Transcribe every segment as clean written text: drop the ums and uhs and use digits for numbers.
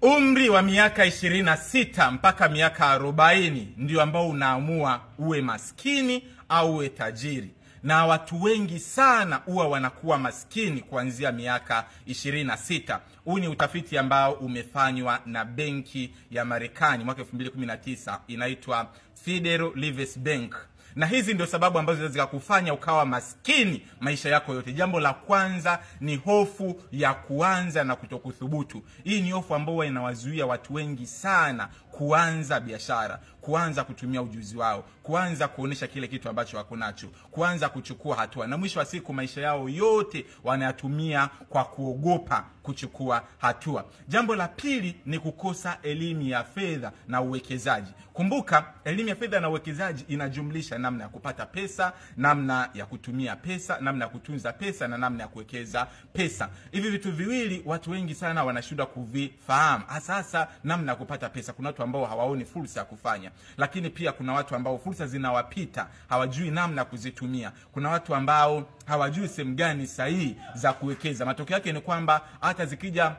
Umri wa miaka 26 mpaka miaka 40 ndio ambao unaamua uwe maskini au uwe tajiri. Na watu wengi sana huwa wanakuwa maskini kuanzia miaka 26. Huu ni utafiti ambao umefanywa na benki ya Marekani mwaka 2019, inaitwa Federal Reserve Bank. Na hizi ndio sababu ambazo zinaweza kufanya ukawa maskini maisha yako yote. Jambo la kwanza ni hofu ya kuanza na kutokuthubutu. Hii ni hofu ambayo inawazuia watu wengi sana kuanza biashara, kuanza kutumia ujuzi wao, kuanza kuonesha kile kitu ambacho wako nacho, kuanza kuchukua hatua. Na mwisho wa siku maisha yao yote wanayatumia kwa kuogopa kuchukua hatua. Jambo la pili ni kukosa elimu ya fedha na uwekezaji. Kumbuka, elimu ya fedha na uwekezaji inajumlisha namna ya kupata pesa, namna ya kutumia pesa, namna ya kutunza pesa na namna ya kuwekeza pesa. Hivi vitu viwili watu wengi sana wanashindwa kuvifahamu. Hasa namna ya kupata pesa. Kuna watu ambao hawaoni fursa ya kufanya, lakini pia kuna watu ambao fursa zinawapita, hawajui namna ya kuzitumia. Kuna watu ambao hawajui sehemu gani sahihi za kuwekeza. Matokeo yake ni kwamba hata zikija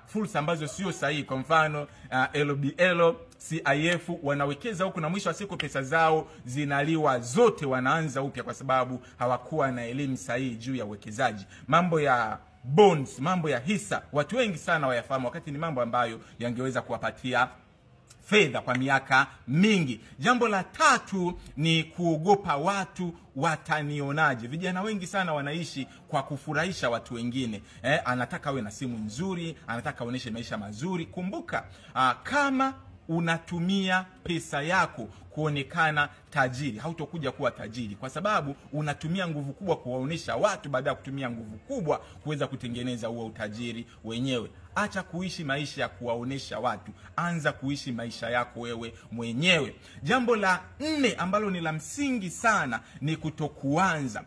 fursa ambazo sio sahihi, kwa mfano LBL, CIF, wanawekeza huko na mwisho wa siku pesa zao zinaliwa zote, wanaanza upya kwa sababu hawakuwa na elimu sahihi juu ya uwekezaji. Mambo ya bonds, mambo ya hisa, watu wengi sana wayafahamu, wakati ni mambo ambayo yangeweza kuwapatia fedha kwa miaka mingi. Jambo la tatu ni kuogopa watu watanionaje. Vijana wengi sana wanaishi kwa kufurahisha watu wengine. Anataka awe na simu nzuri, anataka aoneshe maisha mazuri. Kumbuka, kama unatumia pesa yako kuonekana tajiri, hautokuja kuwa tajiri, kwa sababu unatumia nguvu kubwa kuwaonesha watu baada ya kutumia nguvu kubwa kuweza kutengeneza huo utajiri wenyewe. Acha kuishi maisha ya kuwaonesha watu, anza kuishi maisha yako wewe mwenyewe. Jambo la 4 ambalo ni la msingi sana ni kutokuanza.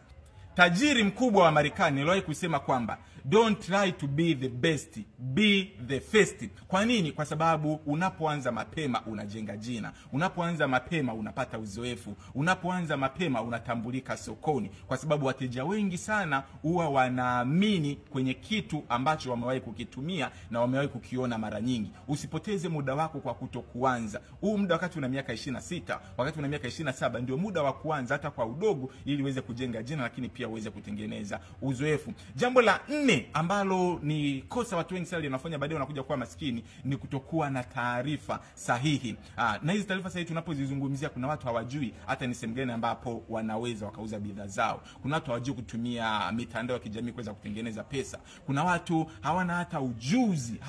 Tajiri mkubwa wa Marekani aliwahi kusema kwamba don't try to be the best, be the first. Kwa nini? Kwa sababu unapoanza mapema unajenga jina. Unapoanza mapema unapata uzoefu. Unapoanza mapema unatambulika sokoni, kwa sababu wateja wengi sana huwa wanaamini kwenye kitu ambacho wamewahi kukitumia na wamewahi kukiona mara nyingi. Usipoteze muda wako kwa kutokuanza. Huu muda wakati una miaka 26, wakati una miaka 27 ndio muda wa kuanza hata kwa udogo, ili uweze kujenga jina, lakini pia uweze kutengeneza uzoefu. Jambo la 4 ambalo ni kosa watu wengi sana linafanya baadaye wanakuja kuwa maskini ni kutokuwa na taarifa sahihi. Na hizi taarifa sahihi tunapozizungumzia, kuna watu hawajui hata ni sehemu gani ambapo wanaweza wakauza bidhaa zao. Kuna watu hawajui kutumia mitandao ya kijamii kuweza kutengeneza pesa. Kuna watu hawana hata ujuzi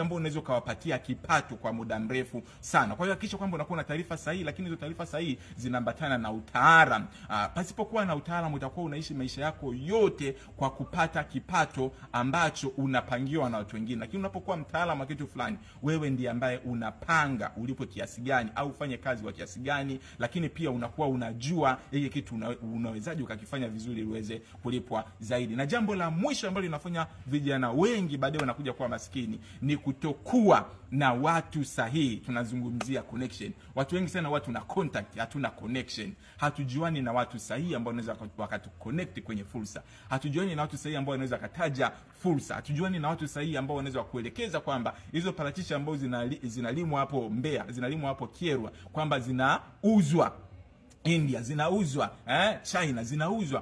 ambao unaweza kuwapatia kipato kwa muda mrefu sana. Kwa hiyo hakikisha kwamba unakuwa na taarifa sahihi, lakini hizo taarifa sahihi zinaambatana na utaalamu. Pasipokuwa na utaalamu utakuwa unaishi maisha yako yote kwa kupata kipato ambacho unapangiwa na watu wengine. Lakini unapokuwa mtaalamu wa kitu fulani, wewe ndiye ambaye unapanga ulipo kiasi gani au ufanye kazi wa kiasi gani, lakini pia unakuwa unajua hiki kitu unawezaje ukakifanya vizuri uweze kulipwa zaidi. Na jambo la mwisho ambalo linafanya vijana wengi baadaye wanakuja kuwa maskini ni kutokuwa na watu sahihi. Tunazungumzia connection. Watu wengi sana watu na contact, hatuna connection. Hatujuani na watu sahihi ambao wanaweza wakatu connect kwenye fursa. Hatujuani na watu sahihi ambao wanaweza kataja fursa. Hatujuani na watu sahihi ambao wanaweza kuelekeza kwamba hizo parachichi ambazo zinalimwa hapo Mbeya, zinalimwa hapo Kyerwa, kwamba zinauzwa India, zinauzwa China, zinauzwa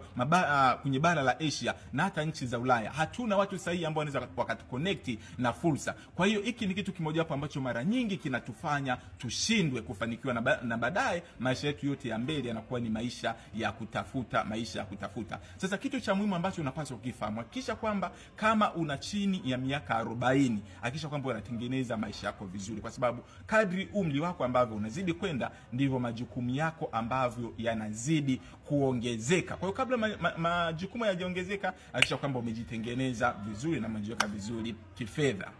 kwenye bara la Asia na hata nchi za Ulaya. Hatuna watu sahihi ambao wanaweza wakatuconnect na fursa. Kwa hiyo hiki ni kitu kimoja hapo ambacho mara nyingi kinatufanya tushindwe kufanikiwa, na baadaye maisha yetu yote ya mbele yanakuwa ni maisha ya kutafuta. Sasa kitu cha muhimu ambacho unapaswa kukifahamu, hakikisha kwamba kama una chini ya miaka 40, hakikisha kwamba unatengeneza maisha yako vizuri, kwa sababu kadri umri wako ambavyo unazidi kwenda ndivyo majukumu yako ambavyo yanazidi kuongezeka. Kwa hiyo kabla majukumu yajiongezeka, hakikisha kwamba umejitengeneza vizuri na umejiweka vizuri kifedha.